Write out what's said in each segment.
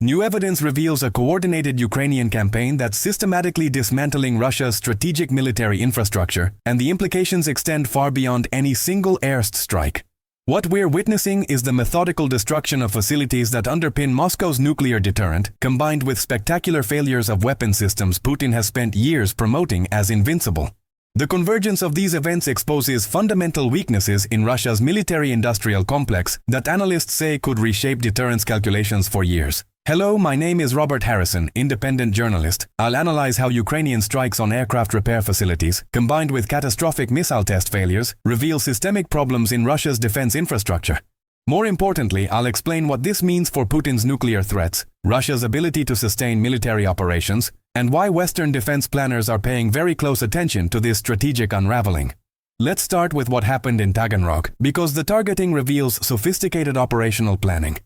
New evidence reveals a coordinated Ukrainian campaign that's systematically dismantling Russia's strategic military infrastructure, and the implications extend far beyond any single airstrike. What we're witnessing is the methodical destruction of facilities that underpin Moscow's nuclear deterrent, combined with spectacular failures of weapon systems Putin has spent years promoting as invincible. The convergence of these events exposes fundamental weaknesses in Russia's military-industrial complex that analysts say could reshape deterrence calculations for years. Hello, my name is Robert Harrison, independent journalist. I'll analyze how Ukrainian strikes on aircraft repair facilities, combined with catastrophic missile test failures, reveal systemic problems in Russia's defense infrastructure. More importantly, I'll explain what this means for Putin's nuclear threats, Russia's ability to sustain military operations, and why Western defense planners are paying very close attention to this strategic unraveling. Let's start with what happened in Taganrog, because the targeting reveals sophisticated operational planning.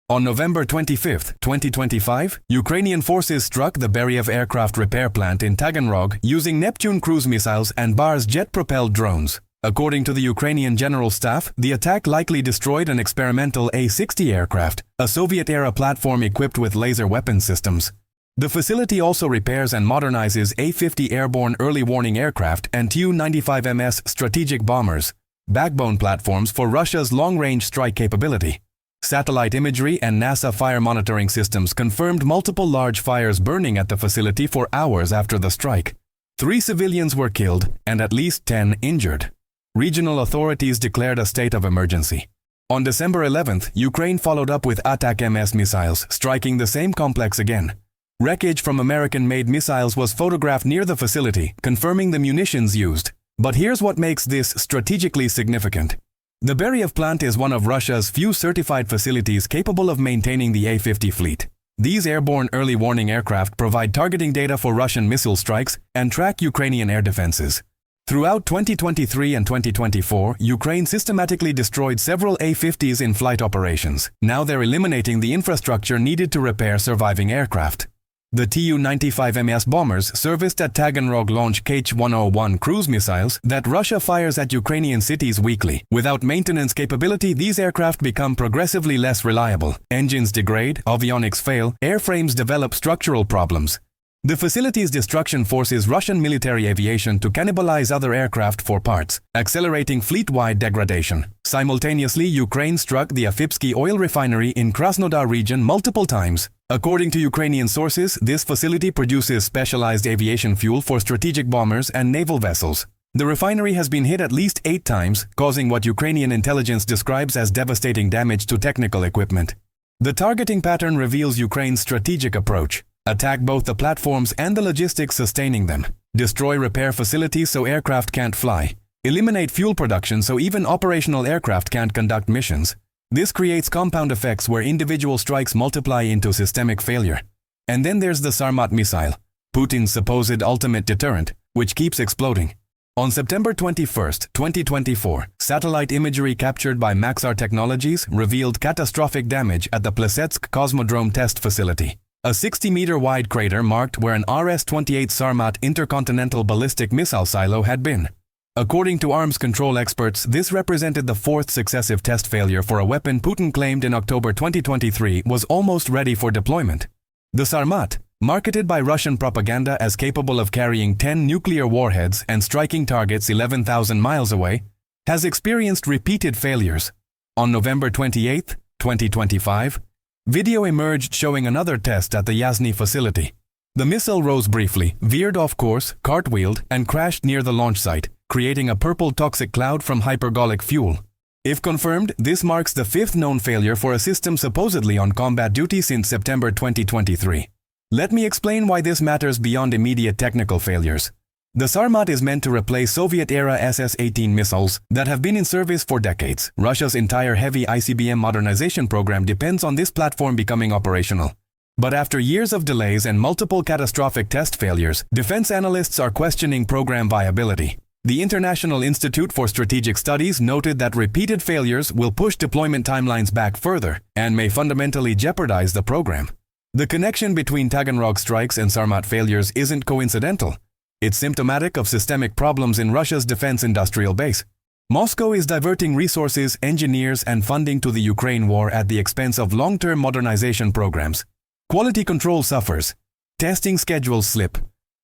On November 25, 2025, Ukrainian forces struck the Beriev aircraft repair plant in Taganrog using Neptune cruise missiles and Bars jet-propelled drones. According to the Ukrainian General Staff, the attack likely destroyed an experimental A-60 aircraft, a Soviet-era platform equipped with laser weapon systems. The facility also repairs and modernizes A-50 airborne early warning aircraft and Tu-95MS strategic bombers, backbone platforms for Russia's long-range strike capability. Satellite imagery and NASA fire monitoring systems confirmed multiple large fires burning at the facility for hours after the strike. 3 civilians were killed and at least 10 injured. Regional authorities declared a state of emergency. On December 11th, Ukraine followed up with Attack-MS missiles, striking the same complex again. Wreckage from American-made missiles was photographed near the facility, confirming the munitions used. But here's what makes this strategically significant. The Beriev plant is one of Russia's few certified facilities capable of maintaining the A-50 fleet. These airborne early warning aircraft provide targeting data for Russian missile strikes and track Ukrainian air defenses. Throughout 2023 and 2024, Ukraine systematically destroyed several A-50s in flight operations. Now they're eliminating the infrastructure needed to repair surviving aircraft. The Tu-95MS bombers serviced at Taganrog launch Kh-101 cruise missiles that Russia fires at Ukrainian cities weekly. Without maintenance capability, these aircraft become progressively less reliable. Engines degrade, avionics fail, airframes develop structural problems. The facility's destruction forces Russian military aviation to cannibalize other aircraft for parts, accelerating fleet-wide degradation. Simultaneously, Ukraine struck the Afipsky oil refinery in Krasnodar region multiple times. According to Ukrainian sources, this facility produces specialized aviation fuel for strategic bombers and naval vessels. The refinery has been hit at least 8 times, causing what Ukrainian intelligence describes as devastating damage to technical equipment. The targeting pattern reveals Ukraine's strategic approach. Attack both the platforms and the logistics sustaining them. Destroy repair facilities so aircraft can't fly. Eliminate fuel production so even operational aircraft can't conduct missions. This creates compound effects where individual strikes multiply into systemic failure. And then there's the Sarmat missile, Putin's supposed ultimate deterrent, which keeps exploding. On September 21, 2024, satellite imagery captured by Maxar Technologies revealed catastrophic damage at the Plesetsk Cosmodrome test facility. A 60-meter-wide crater marked where an RS-28 Sarmat intercontinental ballistic missile silo had been. According to arms control experts, this represented the 4th successive test failure for a weapon Putin claimed in October 2023 was almost ready for deployment. The Sarmat, marketed by Russian propaganda as capable of carrying 10 nuclear warheads and striking targets 11,000 miles away, has experienced repeated failures. On November 28, 2025, video emerged showing another test at the Yasny facility. The missile rose briefly, veered off course, cartwheeled, and crashed near the launch site, creating a purple toxic cloud from hypergolic fuel. If confirmed, this marks the 5th known failure for a system supposedly on combat duty since September 2023. Let me explain why this matters beyond immediate technical failures. The Sarmat is meant to replace Soviet-era SS-18 missiles that have been in service for decades. Russia's entire heavy ICBM modernization program depends on this platform becoming operational. But after years of delays and multiple catastrophic test failures, defense analysts are questioning program viability. The International Institute for Strategic Studies noted that repeated failures will push deployment timelines back further and may fundamentally jeopardize the program. The connection between Taganrog strikes and Sarmat failures isn't coincidental. It's symptomatic of systemic problems in Russia's defense industrial base. Moscow is diverting resources, engineers, and funding to the Ukraine war at the expense of long-term modernization programs. Quality control suffers. Testing schedules slip.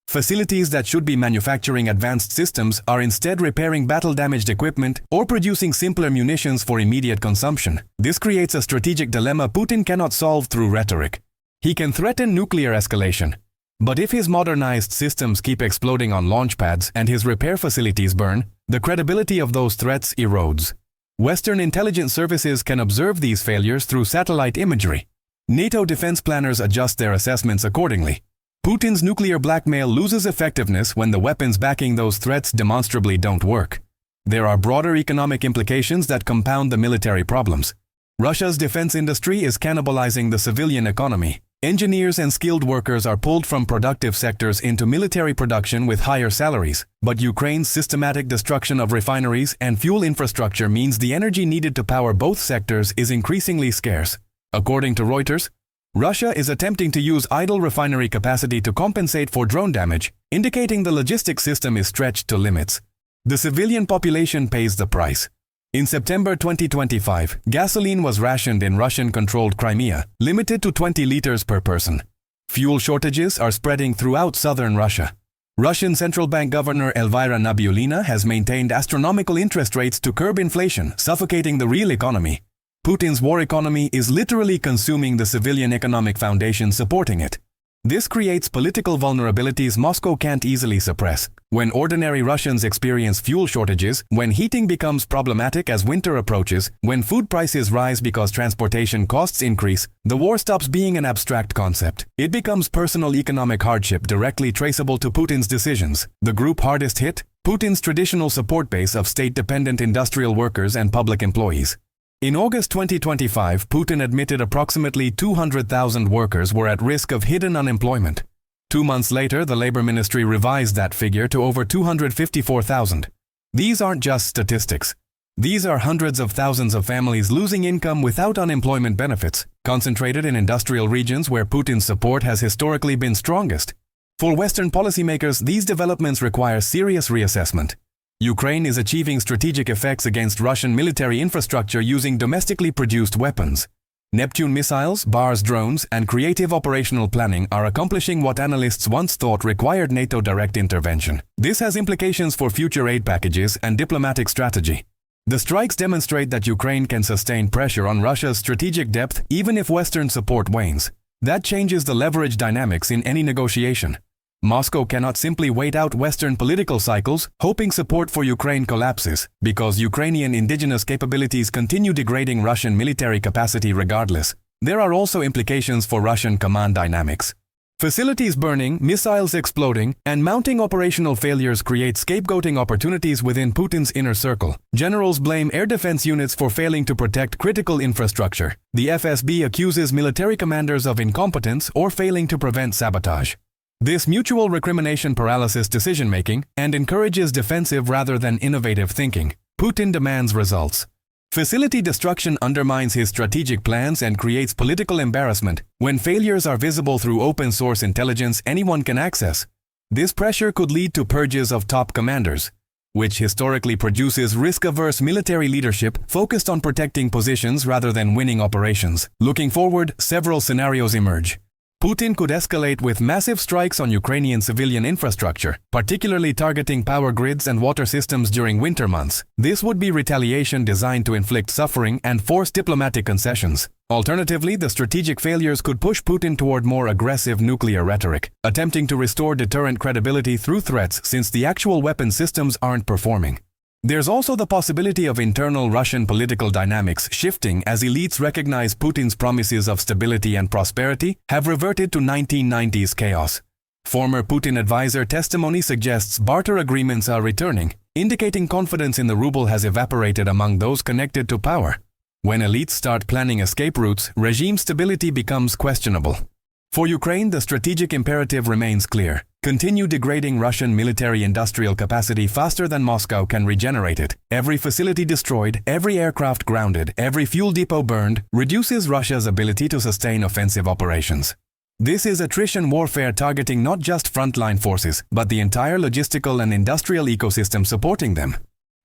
Facilities that should be manufacturing advanced systems are instead repairing battle-damaged equipment or producing simpler munitions for immediate consumption. This creates a strategic dilemma Putin cannot solve through rhetoric. He can threaten nuclear escalation. But if his modernized systems keep exploding on launch pads and his repair facilities burn, the credibility of those threats erodes. Western intelligence services can observe these failures through satellite imagery. NATO defense planners adjust their assessments accordingly. Putin's nuclear blackmail loses effectiveness when the weapons backing those threats demonstrably don't work. There are broader economic implications that compound the military problems. Russia's defense industry is cannibalizing the civilian economy. Engineers and skilled workers are pulled from productive sectors into military production with higher salaries, but Ukraine's systematic destruction of refineries and fuel infrastructure means the energy needed to power both sectors is increasingly scarce. According to Reuters, Russia is attempting to use idle refinery capacity to compensate for drone damage, indicating the logistics system is stretched to limits. The civilian population pays the price. In September 2025, gasoline was rationed in Russian-controlled Crimea, limited to 20 liters per person. Fuel shortages are spreading throughout southern Russia. Russian Central Bank Governor Elvira Nabiullina has maintained astronomical interest rates to curb inflation, suffocating the real economy. Putin's war economy is literally consuming the civilian economic foundation supporting it. This creates political vulnerabilities Moscow can't easily suppress. When ordinary Russians experience fuel shortages, when heating becomes problematic as winter approaches, when food prices rise because transportation costs increase, the war stops being an abstract concept. It becomes personal economic hardship directly traceable to Putin's decisions. The group hardest hit? Putin's traditional support base of state-dependent industrial workers and public employees. In August 2025, Putin admitted approximately 200,000 workers were at risk of hidden unemployment. 2 months later, the Labor Ministry revised that figure to over 254,000. These aren't just statistics. These are hundreds of thousands of families losing income without unemployment benefits, concentrated in industrial regions where Putin's support has historically been strongest. For Western policymakers, these developments require serious reassessment. Ukraine is achieving strategic effects against Russian military infrastructure using domestically produced weapons. Neptune missiles, BARS drones, and creative operational planning are accomplishing what analysts once thought required NATO direct intervention. This has implications for future aid packages and diplomatic strategy. The strikes demonstrate that Ukraine can sustain pressure on Russia's strategic depth even if Western support wanes. That changes the leverage dynamics in any negotiation. Moscow cannot simply wait out Western political cycles, hoping support for Ukraine collapses, because Ukrainian indigenous capabilities continue degrading Russian military capacity regardless. There are also implications for Russian command dynamics. Facilities burning, missiles exploding, and mounting operational failures create scapegoating opportunities within Putin's inner circle. Generals blame air defense units for failing to protect critical infrastructure. The FSB accuses military commanders of incompetence or failing to prevent sabotage. This mutual recrimination paralysis decision-making and encourages defensive rather than innovative thinking. Putin demands results. Facility destruction undermines his strategic plans and creates political embarrassment when failures are visible through open-source intelligence anyone can access. This pressure could lead to purges of top commanders, which historically produces risk-averse military leadership focused on protecting positions rather than winning operations. Looking forward, several scenarios emerge. Putin could escalate with massive strikes on Ukrainian civilian infrastructure, particularly targeting power grids and water systems during winter months. This would be retaliation designed to inflict suffering and force diplomatic concessions. Alternatively, the strategic failures could push Putin toward more aggressive nuclear rhetoric, attempting to restore deterrent credibility through threats since the actual weapon systems aren't performing. There's also the possibility of internal Russian political dynamics shifting as elites recognize Putin's promises of stability and prosperity have reverted to 1990s chaos. Former Putin advisor testimony suggests barter agreements are returning, indicating confidence in the ruble has evaporated among those connected to power. When elites start planning escape routes, regime stability becomes questionable. For Ukraine, the strategic imperative remains clear. Continue degrading Russian military-industrial capacity faster than Moscow can regenerate it. Every facility destroyed, every aircraft grounded, every fuel depot burned reduces Russia's ability to sustain offensive operations. This is attrition warfare targeting not just frontline forces, but the entire logistical and industrial ecosystem supporting them.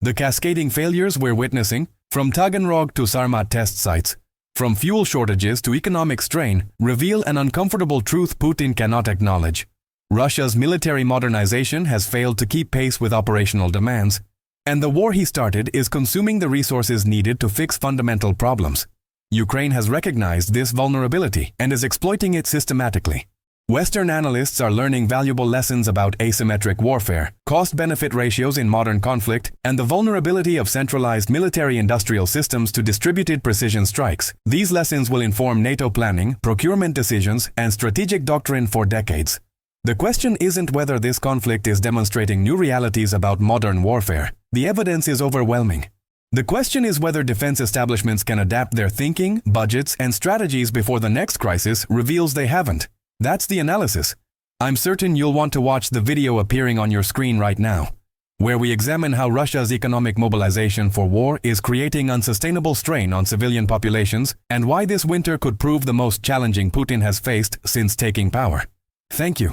The cascading failures we're witnessing, from Taganrog to Sarmat test sites, from fuel shortages to economic strain, reveal an uncomfortable truth Putin cannot acknowledge. Russia's military modernization has failed to keep pace with operational demands, and the war he started is consuming the resources needed to fix fundamental problems. Ukraine has recognized this vulnerability and is exploiting it systematically. Western analysts are learning valuable lessons about asymmetric warfare, cost-benefit ratios in modern conflict, and the vulnerability of centralized military-industrial systems to distributed precision strikes. These lessons will inform NATO planning, procurement decisions, and strategic doctrine for decades. The question isn't whether this conflict is demonstrating new realities about modern warfare. The evidence is overwhelming. The question is whether defense establishments can adapt their thinking, budgets, and strategies before the next crisis reveals they haven't. That's the analysis. I'm certain you'll want to watch the video appearing on your screen right now, where we examine how Russia's economic mobilization for war is creating unsustainable strain on civilian populations and why this winter could prove the most challenging Putin has faced since taking power. Thank you.